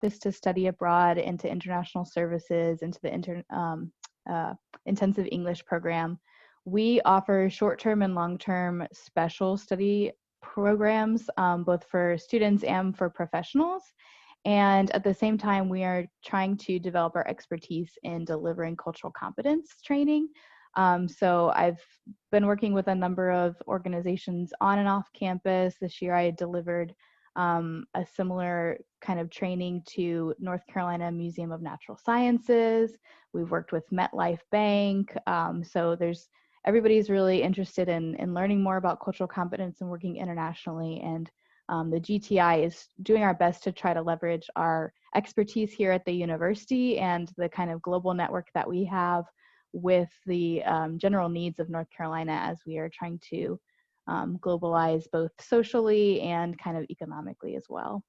this to study abroad, into international services, into the intensive English program. We offer short-term and long-term special study programs, both for students and for professionals. And at the same time, we are trying to develop our expertise in delivering cultural competence training. So I've been working with a number of organizations on and off campus. This year I delivered a similar kind of training to North Carolina Museum of Natural Sciences. We've worked with MetLife Bank. So everybody's really interested in learning more about cultural competence and working internationally. And the GTI is doing our best to try to leverage our expertise here at the university and the kind of global network that we have with the general needs of North Carolina as we are trying to globalize both socially and kind of economically as well.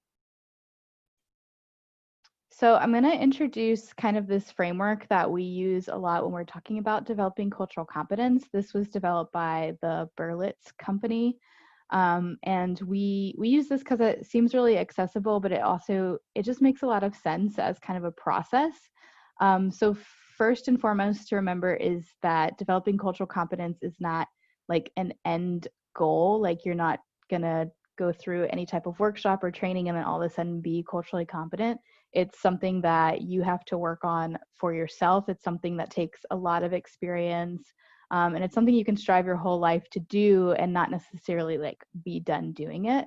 So I'm going to introduce kind of this framework that we use a lot when we're talking about developing cultural competence. This was developed by the Berlitz Company. And we use this because it seems really accessible, but it just makes a lot of sense as kind of a process. So first and foremost to remember is that developing cultural competence is not like an end goal. Like you're not gonna go through any type of workshop or training and then all of a sudden be culturally competent. It's something that you have to work on for yourself. It's something that takes a lot of experience. And it's something you can strive your whole life to do and not necessarily like be done doing it.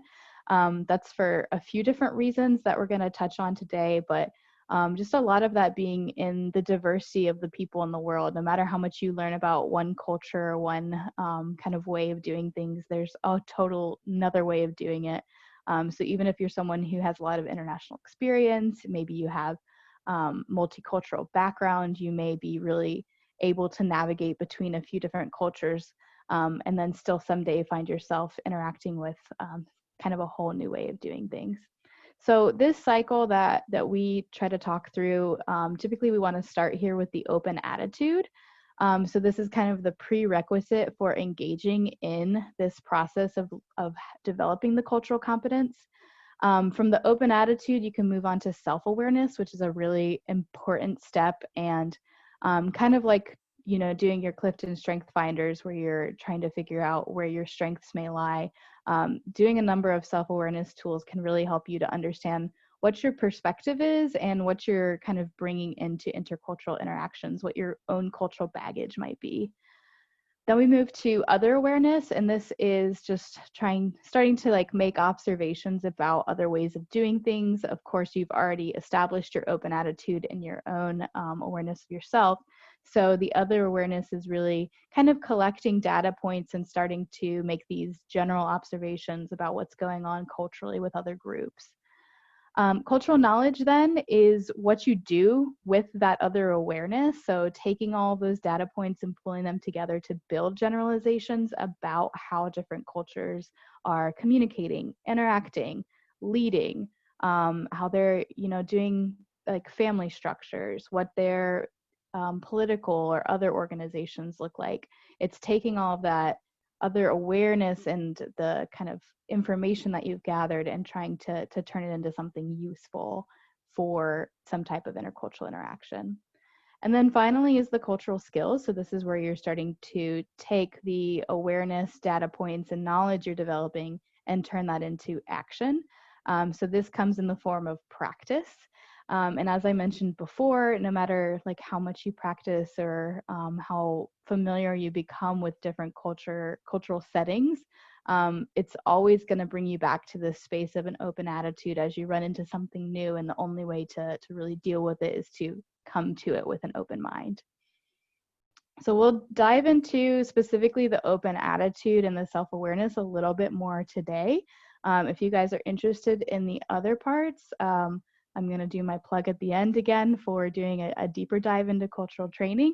That's for a few different reasons that we're going to touch on today, but just a lot of that being in the diversity of the people in the world. No matter how much you learn about one culture, one kind of way of doing things, there's a total another way of doing it. So even if you're someone who has a lot of international experience, maybe you have multicultural background, you may be really able to navigate between a few different cultures and then still someday find yourself interacting with kind of a whole new way of doing things. So this cycle that we try to talk through, typically we want to start here with the open attitude. So this is kind of the prerequisite for engaging in this process of developing the cultural competence. From the open attitude, you can move on to self-awareness, which is a really important step, and kind of like, you know, doing your Clifton Strength Finders where you're trying to figure out where your strengths may lie. Doing a number of self-awareness tools can really help you to understand what your perspective is and what you're kind of bringing into intercultural interactions, what your own cultural baggage might be. Then we move to other awareness, and this is just starting to like make observations about other ways of doing things. Of course, you've already established your open attitude and your own awareness of yourself. So the other awareness is really kind of collecting data points and starting to make these general observations about what's going on culturally with other groups. Cultural knowledge then is what you do with that other awareness. So taking all those data points and pulling them together to build generalizations about how different cultures are communicating, interacting, leading, how they're, you know, doing like family structures, what their political or other organizations look like. It's taking all of that other awareness and the kind of information that you've gathered and trying to turn it into something useful for some type of intercultural interaction. And then finally is the cultural skills. So this is where you're starting to take the awareness, data points, and knowledge you're developing and turn that into action. So this comes in the form of practice. And as I mentioned before, no matter like how much you practice or how familiar you become with different cultural settings, it's always going to bring you back to this space of an open attitude as you run into something new. And the only way to really deal with it is to come to it with an open mind. So we'll dive into specifically the open attitude and the self-awareness a little bit more today. If you guys are interested in the other parts, I'm going to do my plug at the end again for doing a deeper dive into cultural training.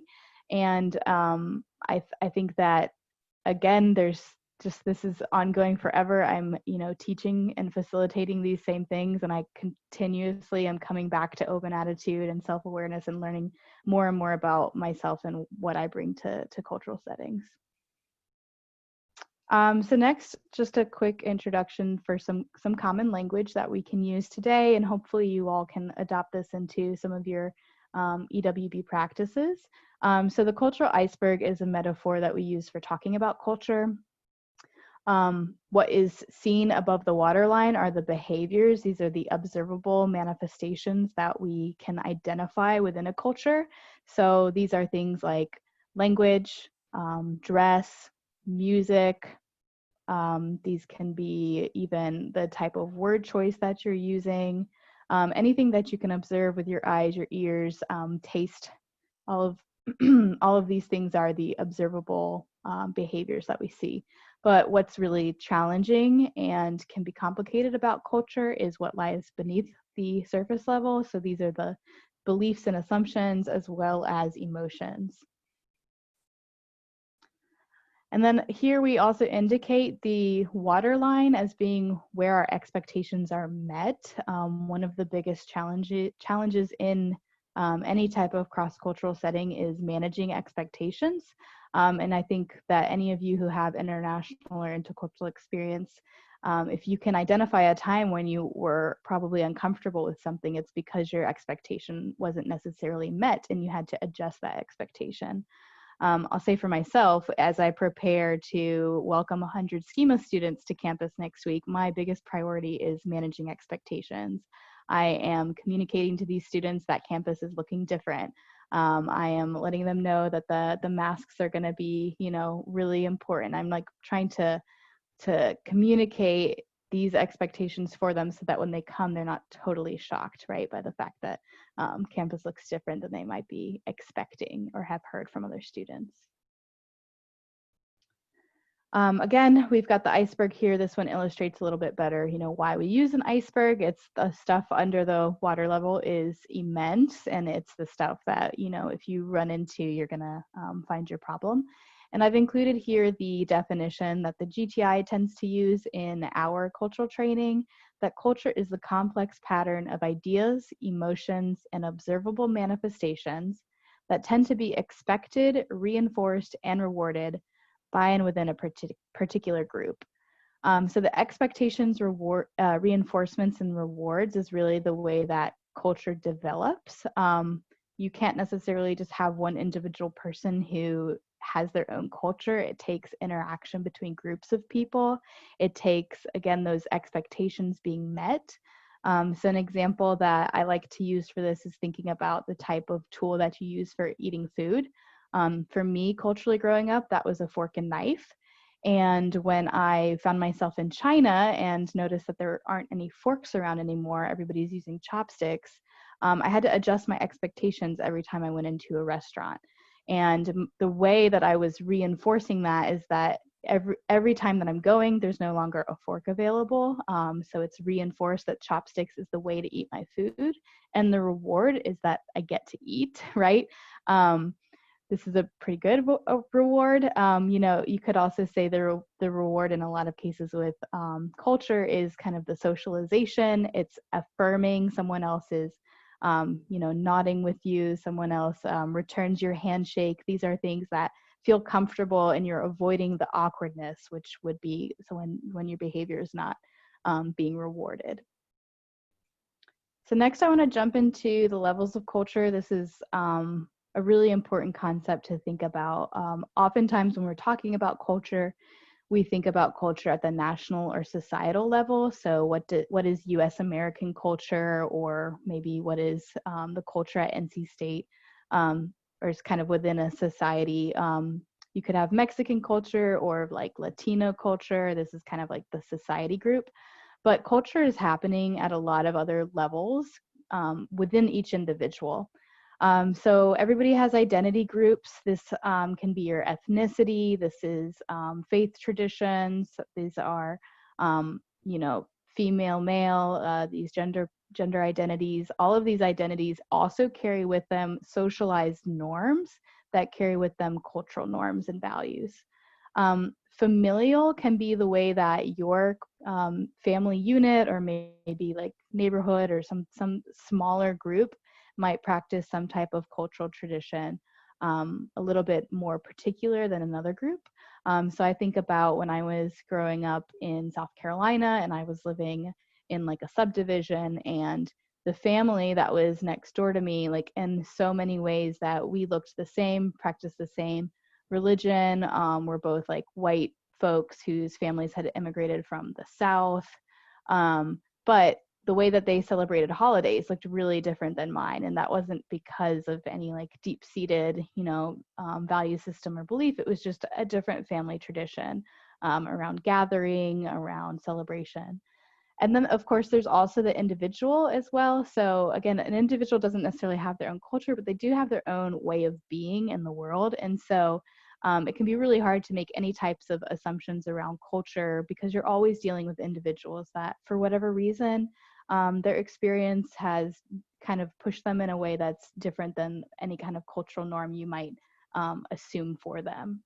And I think that, again, there's just, this is ongoing forever. I'm, you know, teaching and facilitating these same things, and I continuously am coming back to open attitude and self-awareness and learning more and more about myself and what I bring to cultural settings. So next, just a quick introduction for some common language that we can use today, and hopefully you all can adopt this into some of your EWB practices. So the cultural iceberg is a metaphor that we use for talking about culture. What is seen above the waterline are the behaviors. These are the observable manifestations that we can identify within a culture. So these are things like language, dress, music. These can be even the type of word choice that you're using, anything that you can observe with your eyes, your ears, taste. All of all of these things are the observable behaviors that we see. But what's really challenging and can be complicated about culture is what lies beneath the surface level. So these are the beliefs and assumptions as well as emotions. And then here we also indicate the waterline as being where our expectations are met. One of the biggest challenges in any type of cross-cultural setting is managing expectations. And I think that any of you who have international or intercultural experience, if you can identify a time when you were probably uncomfortable with something, it's because your expectation wasn't necessarily met and you had to adjust that expectation. I'll say for myself, as I prepare to welcome 100 schema students to campus next week, my biggest priority is managing expectations. I am communicating to these students that campus is looking different. I am letting them know that the masks are going to be, really important. I'm like trying to communicate these expectations for them so that when they come, they're not totally shocked, right, by the fact that campus looks different than they might be expecting or have heard from other students. Again, we've got the iceberg here. This one illustrates a little bit better, why we use an iceberg. It's the stuff under the water level is immense, and it's the stuff that, if you run into, you're gonna find your problem. And I've included here the definition that the GTI tends to use in our cultural training, that culture is the complex pattern of ideas, emotions, and observable manifestations that tend to be expected, reinforced, and rewarded by and within a particular group. So the expectations, reinforcements, and rewards is really the way that culture develops. You can't necessarily just have one individual person who has their own culture. It takes interaction between groups of people. It takes, again, those expectations being met. So an example that I like to use for this is thinking about the type of tool that you use for eating food. For me, culturally growing up, that was a fork and knife. And when I found myself in China and noticed that there aren't any forks around anymore, everybody's using chopsticks, I had to adjust my expectations every time I went into a restaurant. And the way that I was reinforcing that is that every time that I'm going, there's no longer a fork available. So it's reinforced that chopsticks is the way to eat my food. And the reward is that I get to eat, right? This is a pretty good reward. You could also say the reward in a lot of cases with culture is kind of the socialization. It's affirming someone else's, nodding with you. Someone else returns your handshake. These are things that feel comfortable, and you're avoiding the awkwardness, which would be so when your behavior is not being rewarded. So next, I want to jump into the levels of culture. This is a really important concept to think about. Oftentimes when we're talking about culture, we think about culture at the national or societal level. So what is US American culture, or maybe what is the culture at NC State, or is kind of within a society. You could have Mexican culture or like Latino culture. This is kind of like the society group. But culture is happening at a lot of other levels within each individual. So everybody has identity groups. This can be your ethnicity. This is faith traditions. These are, female, male, these gender identities. All of these identities also carry with them socialized norms that carry with them cultural norms and values. Familial can be the way that your family unit, or maybe like neighborhood, or some smaller group might practice some type of cultural tradition, a little bit more particular than another group. So I think about when I was growing up in South Carolina and I was living in like a subdivision, and the family that was next door to me, like in so many ways that we looked the same, practiced the same religion. We're both like white folks whose families had immigrated from the South. But the way that they celebrated holidays looked really different than mine. And that wasn't because of any like deep seated, value system or belief. It was just a different family tradition around gathering, around celebration. And then, of course, there's also the individual as well. So again, an individual doesn't necessarily have their own culture, but they do have their own way of being in the world. And so it can be really hard to make any types of assumptions around culture because you're always dealing with individuals that, for whatever reason, their experience has kind of pushed them in a way that's different than any kind of cultural norm you might assume for them.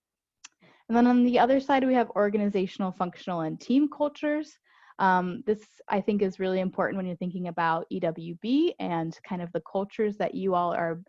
And then on the other side, we have organizational, functional, and team cultures. This, I think, is really important when you're thinking about EWB and kind of the cultures that you all are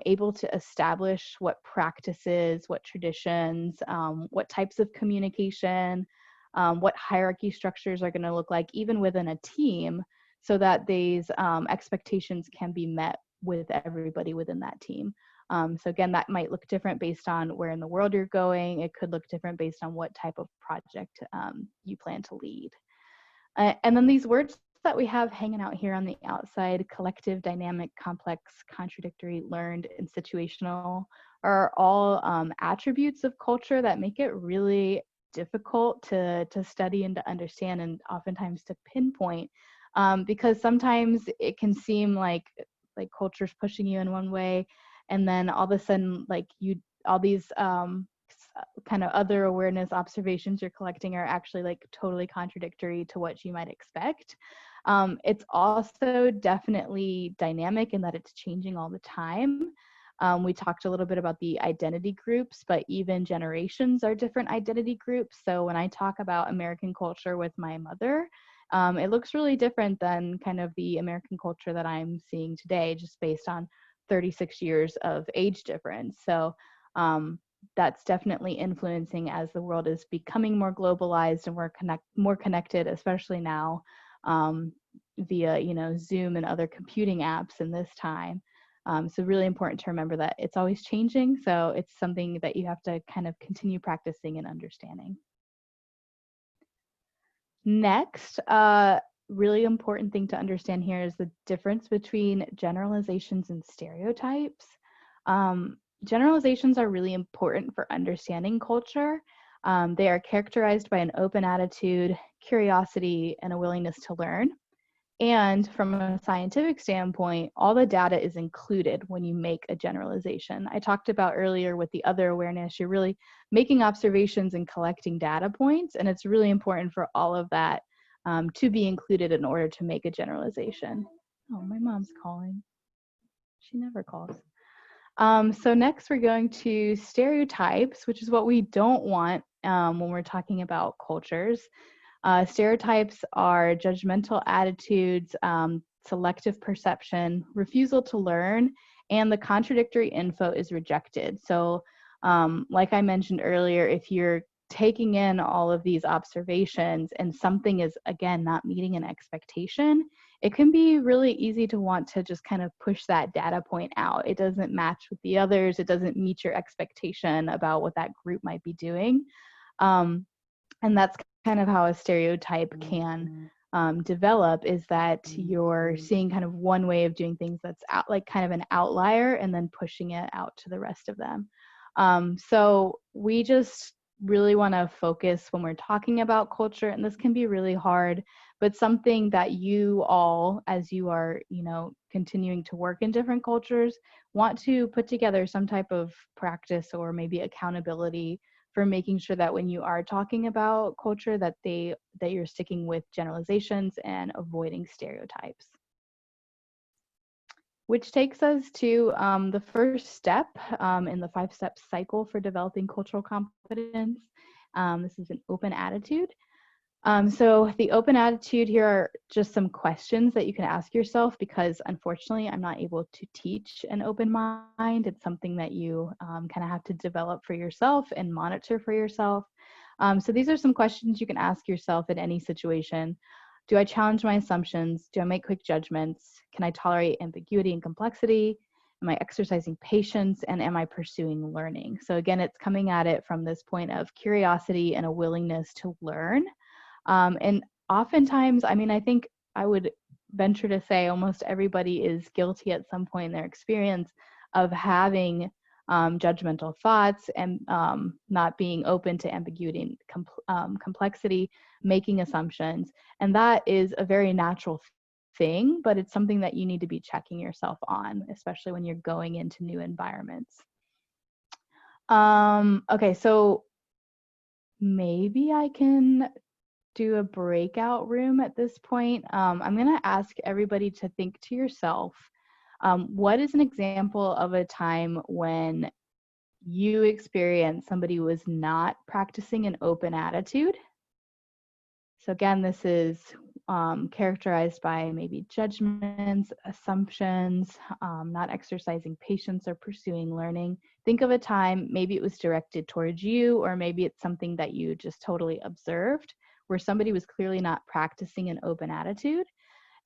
able to establish, what practices, what traditions, what types of communication, what hierarchy structures are going to look like, even within a team, so that these expectations can be met with everybody within that team. So again, that might look different based on where in the world you're going. It could look different based on what type of project you plan to lead. And then these words that we have hanging out here on the outside, collective, dynamic, complex, contradictory, learned, and situational, are all attributes of culture that make it really difficult to study and to understand, and oftentimes to pinpoint, because sometimes it can seem like culture's pushing you in one way, and then all of a sudden, like all these kind of other awareness observations you're collecting are actually like totally contradictory to what you might expect. It's also definitely dynamic in that it's changing all the time. We talked a little bit about the identity groups, but even generations are different identity groups. So when I talk about American culture with my mother, it looks really different than kind of the American culture that I'm seeing today, just based on 36 years of age difference. So that's definitely influencing as the world is becoming more globalized and we're more connected, especially now via Zoom and other computing apps in this time. So really important to remember that it's always changing. So it's something that you have to kind of continue practicing and understanding. Next, really important thing to understand here is the difference between generalizations and stereotypes. Generalizations are really important for understanding culture. They are characterized by an open attitude, curiosity, and a willingness to learn. And from a scientific standpoint, all the data is included when you make a generalization. I talked about earlier with the other awareness, you're really making observations and collecting data points, and it's really important for all of that to be included in order to make a generalization. Oh, my mom's calling. She never calls. So next we're going to stereotypes, which is what we don't want when we're talking about cultures. Stereotypes are judgmental attitudes, selective perception, refusal to learn, and the contradictory info is rejected. So like I mentioned earlier, if you're taking in all of these observations and something is, again, not meeting an expectation, it can be really easy to want to just kind of push that data point out. It doesn't match with the others. It doesn't meet your expectation about what that group might be doing. And that's kind of how a stereotype can develop, is that you're seeing kind of one way of doing things that's like kind of an outlier and then pushing it out to the rest of them. So we just really want to focus when we're talking about culture, and this can be really hard, but something that you all, as you are, continuing to work in different cultures, want to put together some type of practice or maybe accountability for making sure that when you are talking about culture, that you're sticking with generalizations and avoiding stereotypes. Which takes us to the first step in the 5-step cycle for developing cultural competence. This is an open attitude. So the open attitude, here are just some questions that you can ask yourself, because unfortunately I'm not able to teach an open mind. It's something that you kind of have to develop for yourself and monitor for yourself. So these are some questions you can ask yourself in any situation. Do I challenge my assumptions? Do I make quick judgments? Can I tolerate ambiguity and complexity? Am I exercising patience? And am I pursuing learning? So again, it's coming at it from this point of curiosity and a willingness to learn. And oftentimes, I mean, I think I would venture to say almost everybody is guilty at some point in their experience of having judgmental thoughts and not being open to ambiguity and complexity, making assumptions. And that is a very natural thing, but it's something that you need to be checking yourself on, especially when you're going into new environments. Okay, so maybe I can do a breakout room at this point. I'm going to ask everybody to think to yourself, what is an example of a time when you experienced somebody was not practicing an open attitude? So again, this is characterized by maybe judgments, assumptions, not exercising patience or pursuing learning. Think of a time, maybe it was directed towards you, or maybe it's something that you just totally observed, where somebody was clearly not practicing an open attitude.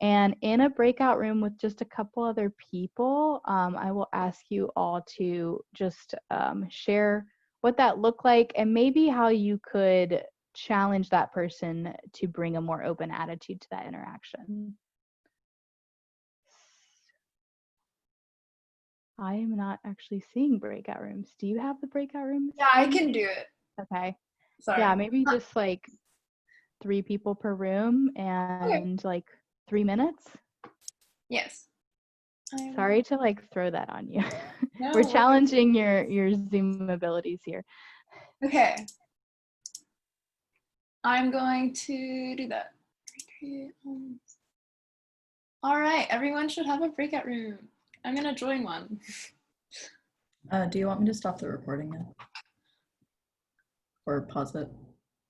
And in a breakout room with just a couple other people, I will ask you all to just share what that looked like and maybe how you could challenge that person to bring a more open attitude to that interaction. I am not actually seeing breakout rooms. Do you have the breakout rooms? Yeah, I can do it. Okay. Sorry. Yeah, maybe just like 3 people per room and Okay. like 3 minutes. Yes. Sorry to like throw that on you. No We're worries. challenging your Zoom abilities here. Okay. I'm going to do that. All right, everyone should have a breakout room. I'm gonna join one. Do you want me to stop the recording now? Or pause it?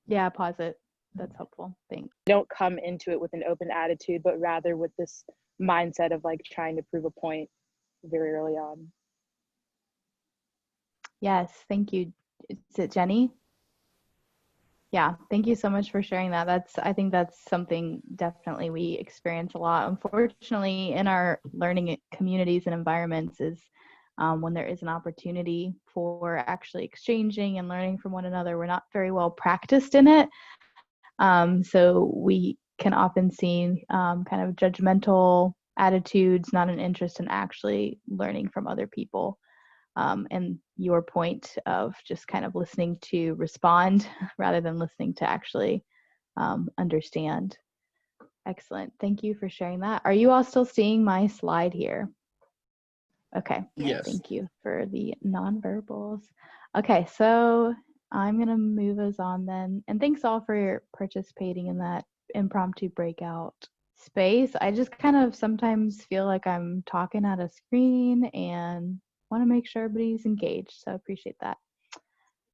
Yeah, pause it. That's helpful. Thanks. Don't come into it with an open attitude, but rather with this mindset of like trying to prove a point very early on. Yes, thank you. Is it Jenny? Yeah, thank you so much for sharing that. I think that's something definitely we experience a lot. Unfortunately, in our learning communities and environments is when there is an opportunity for actually exchanging and learning from one another, we're not very well practiced in it. So we can often see kind of judgmental attitudes, not an interest in actually learning from other people. And your point of just kind of listening to respond rather than listening to actually understand. Excellent. Thank you for sharing that. Are you all still seeing my slide here? Okay. Yes. Thank you for the nonverbals. Okay, so I'm going to move us on then. And thanks all for participating in that impromptu breakout space. I just kind of sometimes feel like I'm talking at a screen and want to make sure everybody's engaged. So I appreciate that.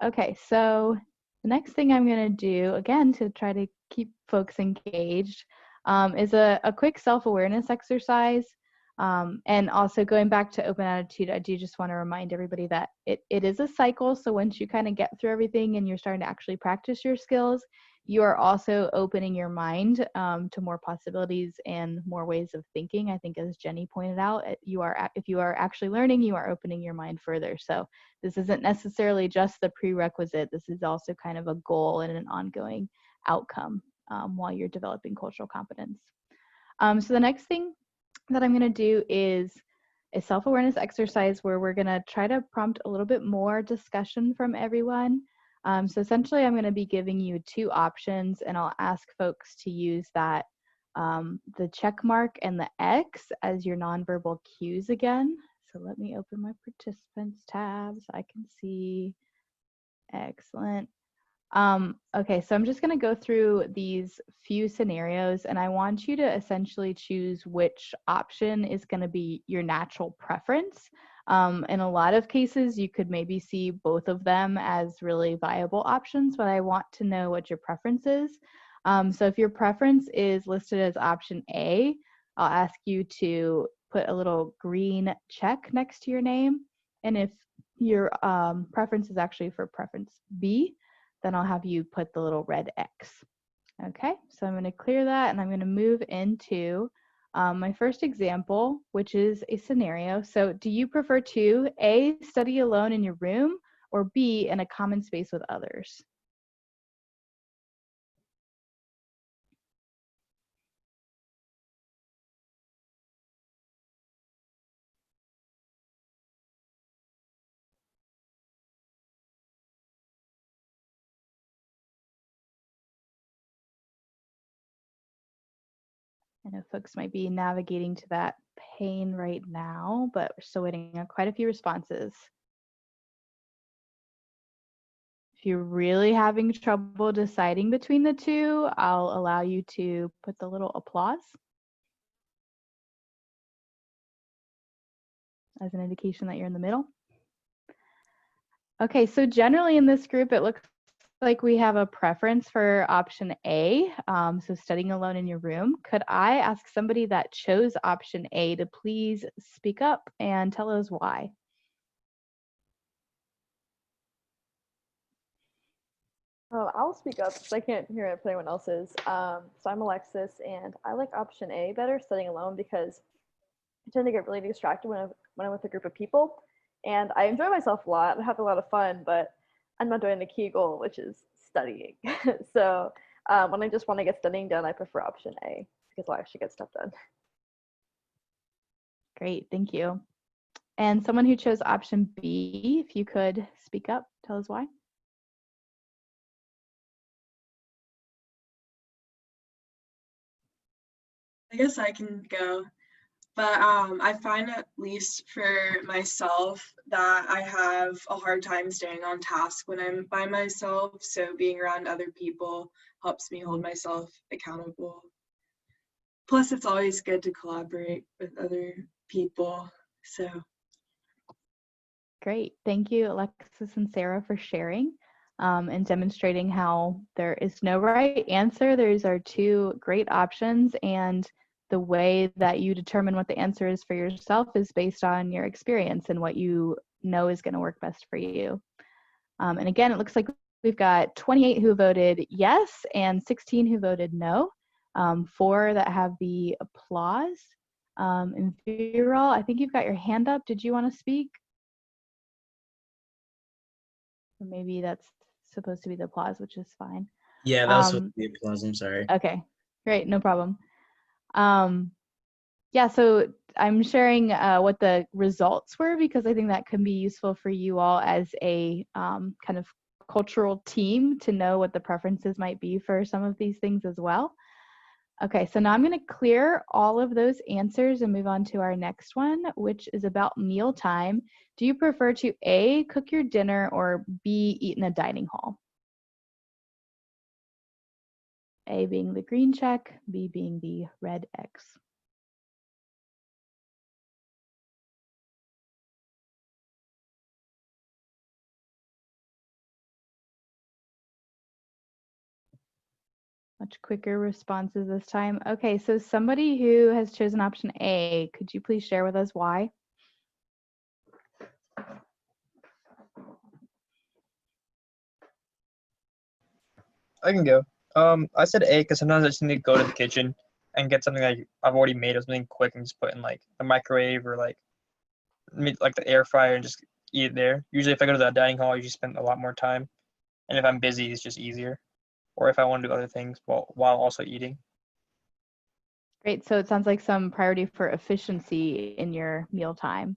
Okay, so the next thing I'm going to do, again, to try to keep folks engaged, is a quick self-awareness exercise. And also going back to open attitude, I do just want to remind everybody that it is a cycle. So once you kind of get through everything and you're starting to actually practice your skills, you are also opening your mind to more possibilities and more ways of thinking. I think as Jenny pointed out, if you are actually learning, you are opening your mind further. So this isn't necessarily just the prerequisite. This is also kind of a goal and an ongoing outcome while you're developing cultural competence. So the next thing that I'm going to do is a self-awareness exercise where we're going to try to prompt a little bit more discussion from everyone. So essentially, I'm going to be giving you 2 options, and I'll ask folks to use that, the check mark and the X as your nonverbal cues again. So let me open my participants tab so I can see. Excellent. Okay, so I'm just going to go through these few scenarios, and I want you to essentially choose which option is going to be your natural preference. In a lot of cases, you could maybe see both of them as really viable options, but I want to know what your preference is. So if your preference is listed as option A, I'll ask you to put a little green check next to your name. And if your preference is actually for preference B, then I'll have you put the little red X. Okay, so I'm going to clear that and I'm going to move into my first example, which is a scenario. So do you prefer to A, study alone in your room, or B, in a common space with others? I know folks might be navigating to that pane right now, but we're still waiting on quite a few responses. If you're really having trouble deciding between the two, I'll allow you to put the little applause as an indication that you're in the middle. Okay, so generally in this group, it looks like we have a preference for option A, so studying alone in your room. Could I ask somebody that chose option A to please speak up and tell us why? Oh, I'll speak up because I can't hear it if anyone else is. So I'm Alexis, and I like option A better, studying alone, because I tend to get really distracted when I'm with a group of people. And I enjoy myself a lot, I have a lot of fun, but I'm not doing the key goal, which is studying. So when I just want to get studying done, I prefer option A because I'll actually get stuff done. Great, thank you. And someone who chose option B, if you could speak up, tell us why. I guess I can go. But I find, at least for myself, that I have a hard time staying on task when I'm by myself. So being around other people helps me hold myself accountable. Plus, it's always good to collaborate with other people. So Great, thank you, Alexis and Sarah, for sharing and demonstrating how there is no right answer. Those are two great options, and the way that you determine what the answer is for yourself is based on your experience and what you know is going to work best for you. And again, it looks like we've got 28 who voted yes and 16 who voted no, 4 that have the applause. And Viral, I think you've got your hand up. Did you want to speak? Or maybe that's supposed to be the applause, which is fine. Yeah, that was supposed to be applause. I'm sorry. Okay, great, no problem. Yeah, so I'm sharing what the results were because I think that can be useful for you all as a kind of cultural team to know what the preferences might be for some of these things as well. Okay, so now I'm going to clear all of those answers and move on to our next one, which is about mealtime. Do you prefer to A, cook your dinner, or B, eat in a dining hall? A being the green check, B being the red X. Much quicker responses this time. Okay, so somebody who has chosen option A, could you please share with us why? I can go. I said A because sometimes I just need to go to the kitchen and get something like I've already made or something quick and just put in like the microwave or like the air fryer and just eat it there. Usually, if I go to the dining hall, I usually spend a lot more time, and if I'm busy, it's just easier. Or if I want to do other things while also eating. Great, so it sounds like some priority for efficiency in your mealtime.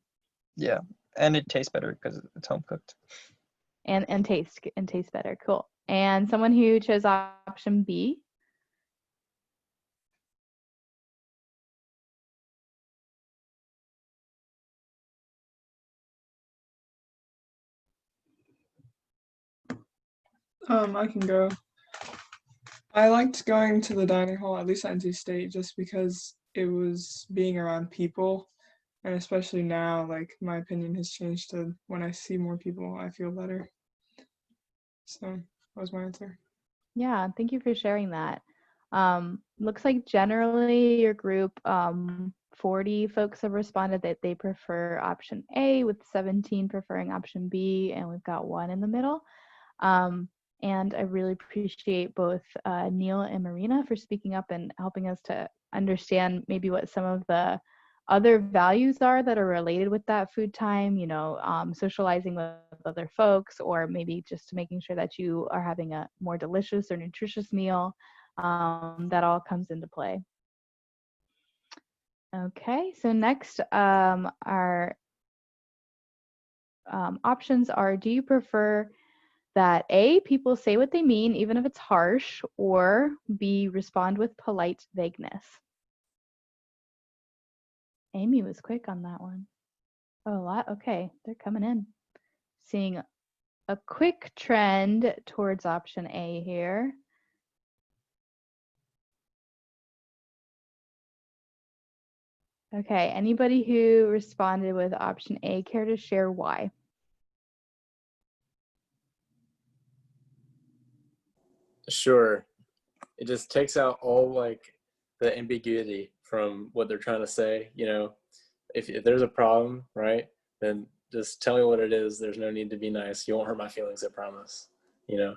Yeah, and it tastes better because it's home cooked. And taste better. Cool. And someone who chose option B. I can go. I liked going to the dining hall, at least at NC State, just because it was being around people. And especially now, like, my opinion has changed to when I see more people, I feel better. So that was my answer. Yeah, thank you for sharing that. Looks like generally your group, 40 folks have responded that they prefer option A, with 17 preferring option B, and we've got 1 in the middle. And I really appreciate both Neil and Marina for speaking up and helping us to understand maybe what some of the other values are that are related with that food time, you know, socializing with other folks, or maybe just making sure that you are having a more delicious or nutritious meal. That all comes into play. Okay, so next our options are: do you prefer that A, people say what they mean even if it's harsh, or B, respond with polite vagueness? Amy was quick on that one. Oh, a lot. Okay, they're coming in. Seeing a quick trend towards option A here. Okay, anybody who responded with option A, care to share why? Sure. It just takes out all like the ambiguity from what they're trying to say. You know, if there's a problem, right, then just tell me what it is. There's no need to be nice. You won't hurt my feelings, I promise. You know?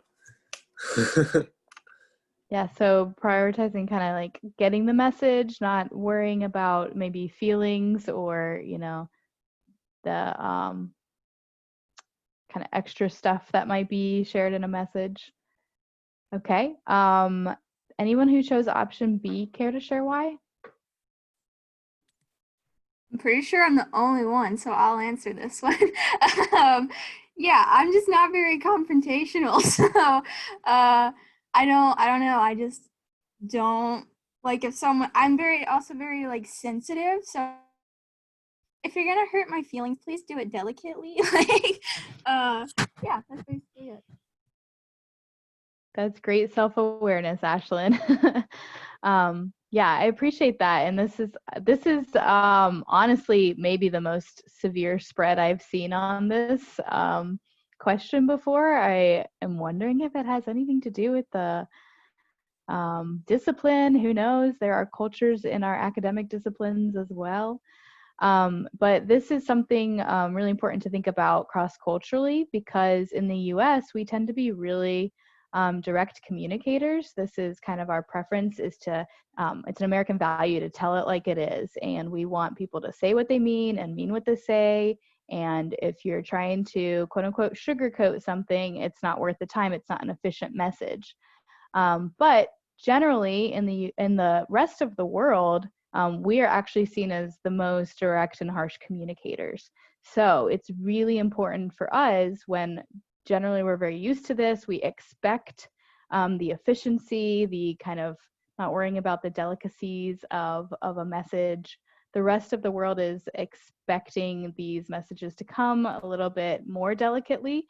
Yeah, so prioritizing kind of like getting the message, not worrying about maybe feelings or, you know, the kind of extra stuff that might be shared in a message. Okay. Anyone who chose option B, care to share why? I'm pretty sure I'm the only one, so I'll answer this one. Yeah, I'm just not very confrontational, so I don't know. I just don't like if someone. I'm also very like sensitive, so if you're gonna hurt my feelings, please do it delicately. Like, yeah, that's basically it. That's great self-awareness, Ashlyn. Yeah, I appreciate that. And this is honestly maybe the most severe spread I've seen on this question before. I am wondering if it has anything to do with the discipline. Who knows? There are cultures in our academic disciplines as well. But this is something really important to think about cross-culturally, because in the US, we tend to be really direct communicators. This is kind of our preference, is to, it's an American value to tell it like it is. And we want people to say what they mean and mean what they say. And if you're trying to quote unquote sugarcoat something, it's not worth the time. It's not an efficient message. But generally in the rest of the world, we are actually seen as the most direct and harsh communicators. So it's really important for us, when generally we're very used to this, we expect the efficiency, the kind of not worrying about the delicacies of a message. The rest of the world is expecting these messages to come a little bit more delicately.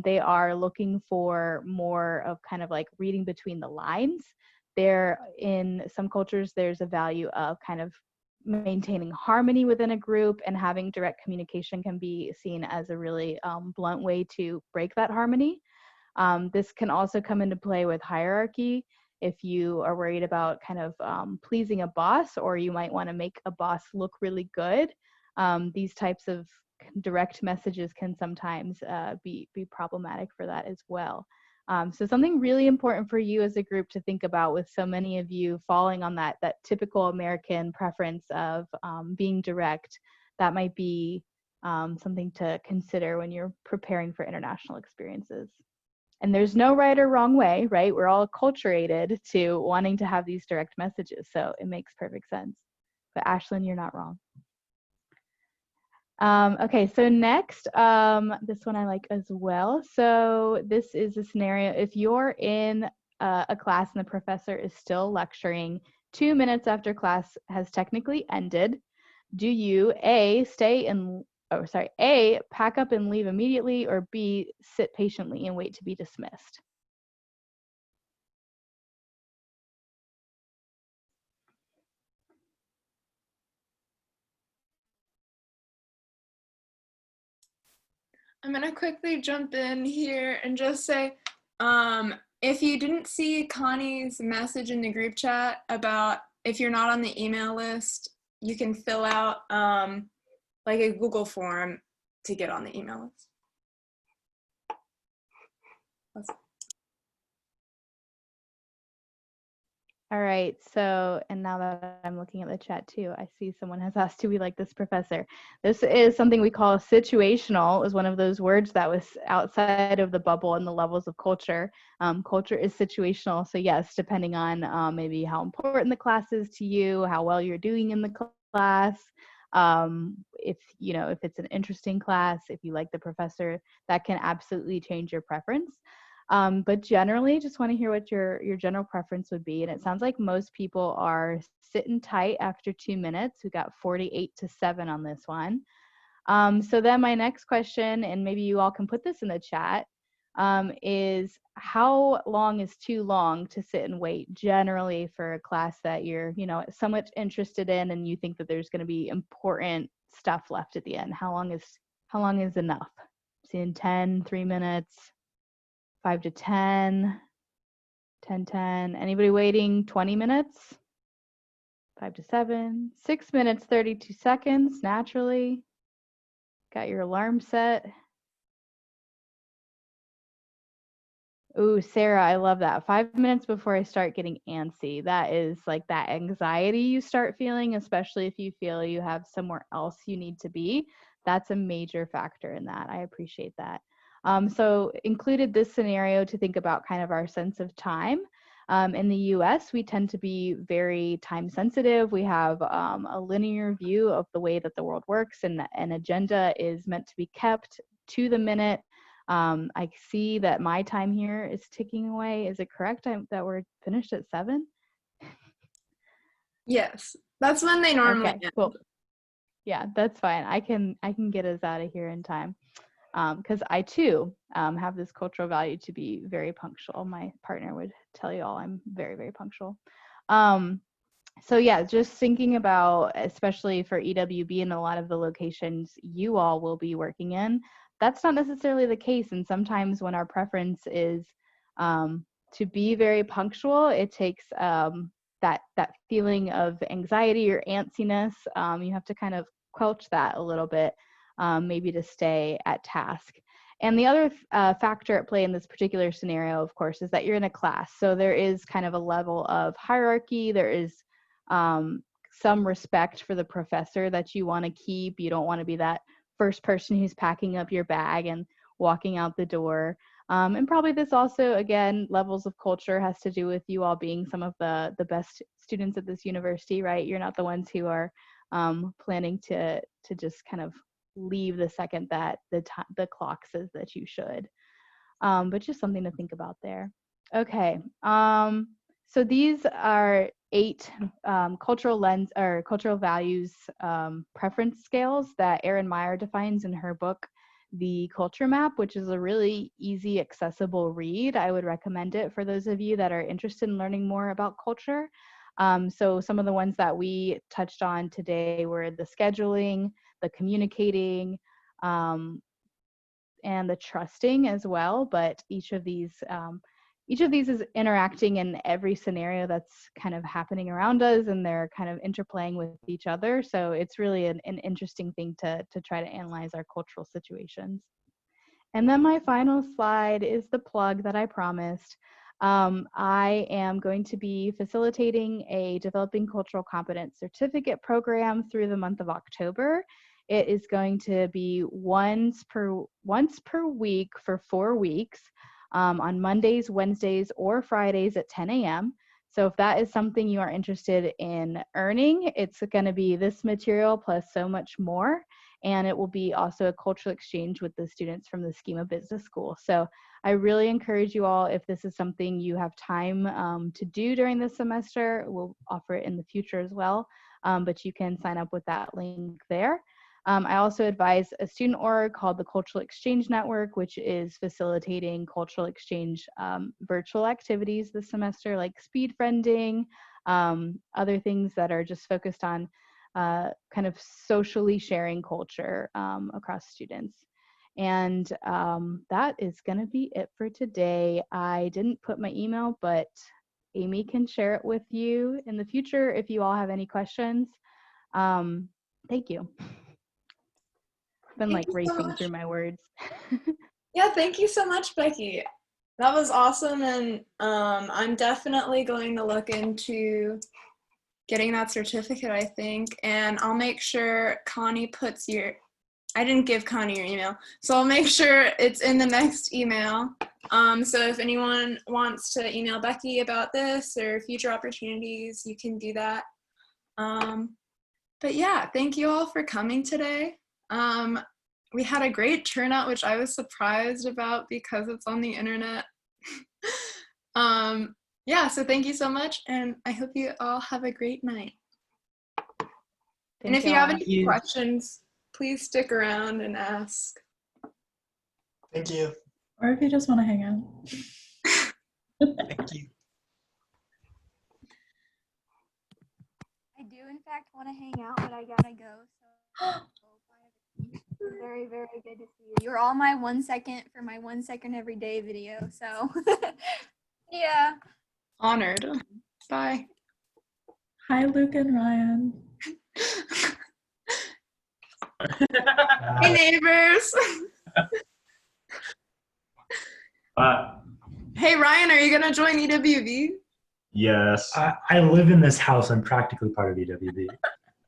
They are looking for more of kind of like reading between the lines. There, in some cultures, there's a value of kind of maintaining harmony within a group, and having direct communication can be seen as a really blunt way to break that harmony. This can also come into play with hierarchy. If you are worried about kind of pleasing a boss, or you might want to make a boss look really good, these types of direct messages can sometimes be problematic for that as well. So something really important for you as a group to think about, with so many of you falling on that typical American preference of being direct, that might be something to consider when you're preparing for international experiences. And there's no right or wrong way, right? We're all acculturated to wanting to have these direct messages, so it makes perfect sense. But Ashlyn, you're not wrong. Okay, so next, this one I like as well. So this is a scenario: if you're in a class and the professor is still lecturing 2 minutes after class has technically ended, do you A, pack up and leave immediately, or B, sit patiently and wait to be dismissed? I'm gonna quickly jump in here and just say, if you didn't see Connie's message in the group chat about if you're not on the email list, you can fill out like a Google form to get on the email list. All right, so, and now that I'm looking at the chat too, I see someone has asked, do we like this professor? This is something we call situational, is one of those words that was outside of the bubble and the levels of culture. Culture is situational, so yes, depending on maybe how important the class is to you, how well you're doing in the class, if it's an interesting class, if you like the professor, that can absolutely change your preference. But generally, just want to hear what your general preference would be. And it sounds like most people are sitting tight after 2 minutes. We got 48-7 on this one. So then my next question, and maybe you all can put this in the chat, is how long is too long to sit and wait generally for a class that you're, somewhat interested in and you think that there's going to be important stuff left at the end? How long is enough? Seeing 10, 3 minutes, 5 to 10, 10, 10. Anybody waiting 20 minutes? 5 to 7, 6 minutes, 32 seconds, naturally. Got your alarm set. Ooh, Sarah, I love that. 5 minutes before I start getting antsy. That is like that anxiety you start feeling, especially if you feel you have somewhere else you need to be. That's a major factor in that. I appreciate that. So included this scenario to think about kind of our sense of time. In the US, we tend to be very time sensitive. We have a linear view of the way that the world works, and an agenda is meant to be kept to the minute. I see that my time here is ticking away. Is it correct that we're finished at 7? Yes, that's when they normally Okay, end. cool. Yeah, that's fine. I can get us out of here in time. Because I too have this cultural value to be very punctual. My partner would tell you all I'm very, very punctual. So yeah, just thinking about, especially for EWB and a lot of the locations you all will be working in, that's not necessarily the case. And sometimes when our preference is to be very punctual, it takes that feeling of anxiety or antsiness. You have to kind of quelch that a little bit. Maybe to stay at task. And the other factor at play in this particular scenario, of course, is that you're in a class. So there is kind of a level of hierarchy. There is some respect for the professor that you want to keep. You don't want to be that first person who's packing up your bag and walking out the door. And probably this also, again, levels of culture has to do with you all being some of the best students at this university, right? You're not the ones who are planning to just kind of leave the second that the clock says that you should. But just something to think about there. Okay, so these are 8 cultural values preference scales that Erin Meyer defines in her book, The Culture Map, which is a really easy, accessible read. I would recommend it for those of you that are interested in learning more about culture. So some of the ones that we touched on today were the scheduling, the communicating, and the trusting as well. But each of these is interacting in every scenario that's kind of happening around us, and they're kind of interplaying with each other. So it's really an interesting thing to try to analyze our cultural situations. And then my final slide is the plug that I promised. I am going to be facilitating a Developing Cultural Competence certificate program through the month of October. It is going to be once per week for 4 weeks, on Mondays, Wednesdays, or Fridays at 10 a.m. So if that is something you are interested in earning, it's going to be this material plus so much more. And it will be also a cultural exchange with the students from the Schema Business School. So I really encourage you all, if this is something you have time to do during the semester, we'll offer it in the future as well, but you can sign up with that link there. I also advise a student org called the Cultural Exchange Network, which is facilitating cultural exchange virtual activities this semester, like speed friending, other things that are just focused on kind of socially sharing culture across students. And that is going to be it for today. I didn't put my email, but Amy can share it with you in the future if you all have any questions. Thank you. Been Thank like you so racing much. through my words. Yeah, thank you so much, Becky. That was awesome, and I'm definitely going to look into getting that certificate, I think, and I'll make sure Connie puts I didn't give Connie your email, so I'll make sure it's in the next email. So if anyone wants to email Becky about this or future opportunities, you can do that. But yeah, thank you all for coming today. We had a great turnout, which I was surprised about because it's on the internet. Yeah, so thank you so much, and I hope you all have a great night. And if you have any questions, please stick around and ask. Thank you. Or if you just want to hang out. Thank you. I do, in fact, want to hang out, but I gotta go. So very, very good to see you. You're all my 1 second for my 1 second every day video. So yeah. Honored. Bye. Hi, Luke and Ryan. Hey, neighbors. Hey, Ryan, are you going to join EWB? Yes. I live in this house. I'm practically part of EWB.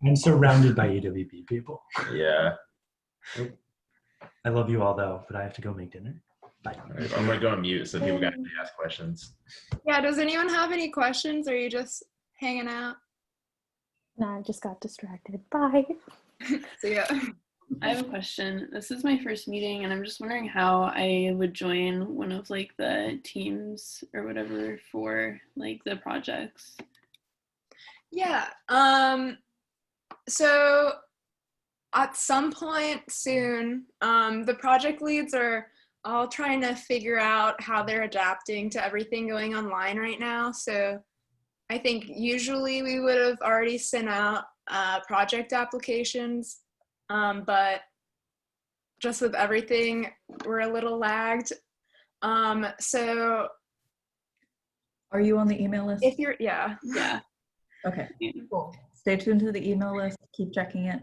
I'm surrounded by EWB people. Yeah. I love you all, though, but I have to go make dinner. Bye. Right, I'm going to go on mute so people can actually ask questions. Yeah, does anyone have any questions, or are you just hanging out? Nah, I just got distracted. Bye. So yeah. I have a question. This is my first meeting, and I'm just wondering how I would join one of like the teams or whatever for like the projects. Yeah. So at some point soon, the project leads are all trying to figure out how they're adapting to everything going online right now. So I think usually we would have already sent out project applications, but just with everything, we're a little lagged. So are you on the email list? if you're, yeah. Okay, cool. Stay tuned to the email list. Keep checking it.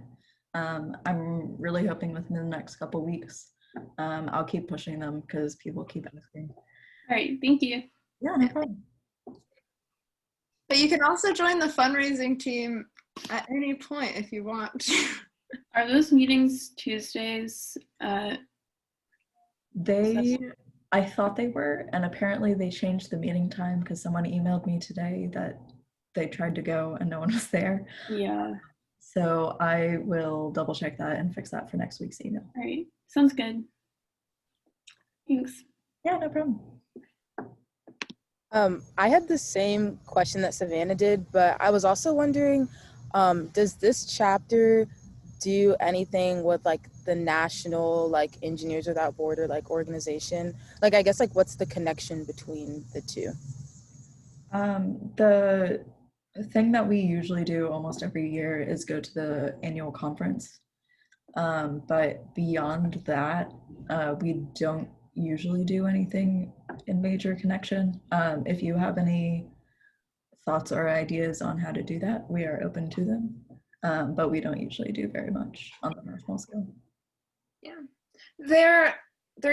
I'm really hoping within the next couple weeks. I'll keep pushing them because people keep asking. All right, thank you. Yeah, no problem. But you can also join the fundraising team at any point if you want. Are those meetings Tuesdays? I thought they were, and apparently they changed the meeting time because someone emailed me today that they tried to go and no one was there. Yeah. So I will double check that and fix that for next week's email. All right, sounds good. Thanks. Yeah, no problem. I had the same question that Savannah did, but I was also wondering, does this chapter do anything with like the national like Engineers Without Border like organization? Like, I guess like what's the connection between the two? The thing that we usually do almost every year is go to the annual conference. But beyond that, we don't usually do anything in major connection. If you have any thoughts or ideas on how to do that, we are open to them. But we don't usually do very much on the national scale. Yeah. They're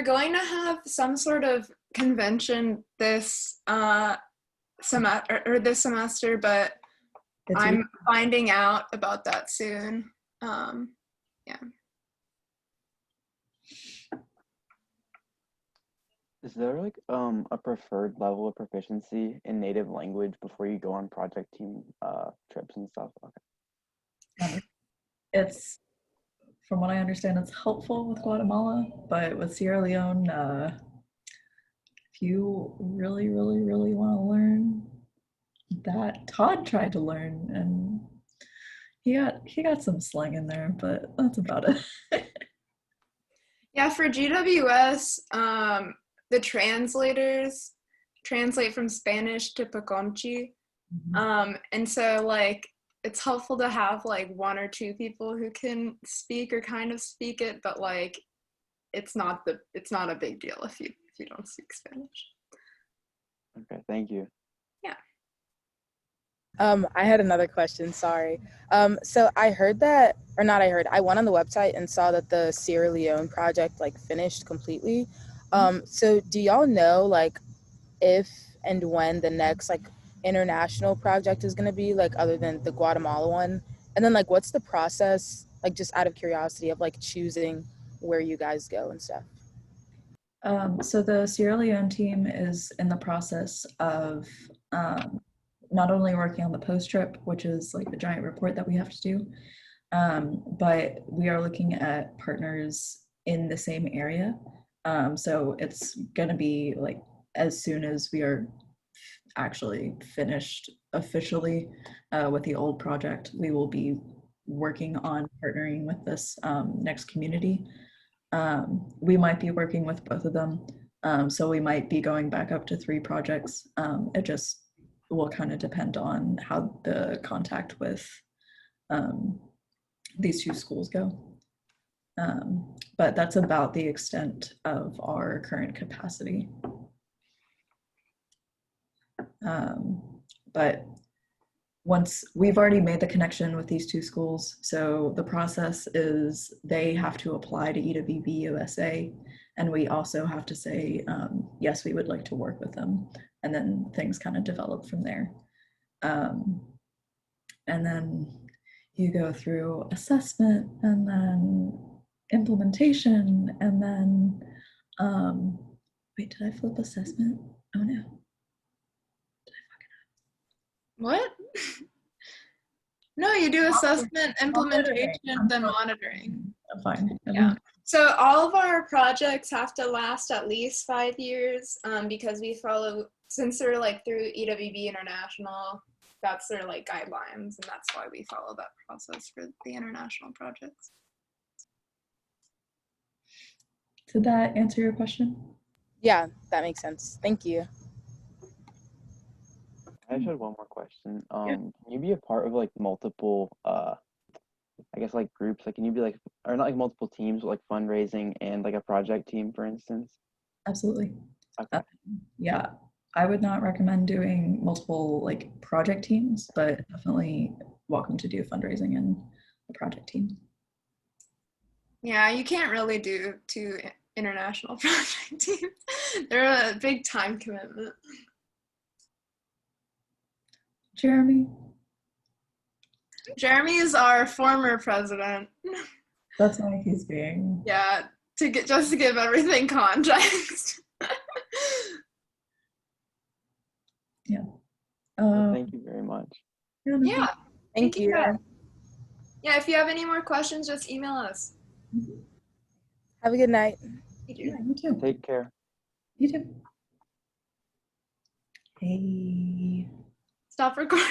going to have some sort of convention this semester, but I'm finding out about that soon. Yeah. Is there like a preferred level of proficiency in native language before you go on project team trips and stuff? Okay. It's, from what I understand, it's helpful with Guatemala, but with Sierra Leone, if you really, really, really want to learn that, Todd tried to learn and he got some slang in there, but that's about it. Yeah, for GWS, the translators translate from Spanish to Paconchi. And so like it's helpful to have like one or two people who can speak or kind of speak it, but like it's not a big deal if you don't speak Spanish. Okay, thank you. Yeah. I had another question, sorry. So I heard that, or not I heard, I went on the website and saw that the Sierra Leone project like finished completely. So do y'all know like if and when the next like international project is gonna be, like other than the Guatemala one? And then like what's the process, like just out of curiosity, of like choosing where you guys go and stuff? So the Sierra Leone team is in the process of not only working on the post-trip, which is like the giant report that we have to do, but we are looking at partners in the same area. So it's gonna be like as soon as we are actually finished officially with the old project, we will be working on partnering with this next community. We might be working with both of them. So we might be going back up to 3 projects. It just will kind of depend on how the contact with these 2 schools go. But that's about the extent of our current capacity. But once we've already made the connection with these 2 schools, so the process is they have to apply to EWB USA, and we also have to say, yes, we would like to work with them, and then things kind of develop from there. And then you go through assessment, and then implementation, and then, wait, did I flip assessment? Oh no. What? No, you do assessment, implementation, then monitoring. Fine. Yeah. So all of our projects have to last at least 5 years because we follow, since they're like through EWB International, that's their like guidelines, and that's why we follow that process for the international projects. Did that answer your question? Yeah, that makes sense. Thank you. I just had one more question. Can you be a part of like multiple, I guess like groups? Like, can you be like, or not like multiple teams, but like fundraising and like a project team, for instance? Absolutely. Okay. Yeah, I would not recommend doing multiple like project teams, but definitely welcome to do fundraising and a project team. Yeah, you can't really do 2 international project teams. They're a big time commitment. Jeremy? Jeremy is our former president. That's why he's being. Yeah, just to give everything context. Yeah. Thank you very much. Yeah. Thank you. Yeah, if you have any more questions, just email us. Have a good night. Yeah, you too. Take care. You too. Hey. Stop recording.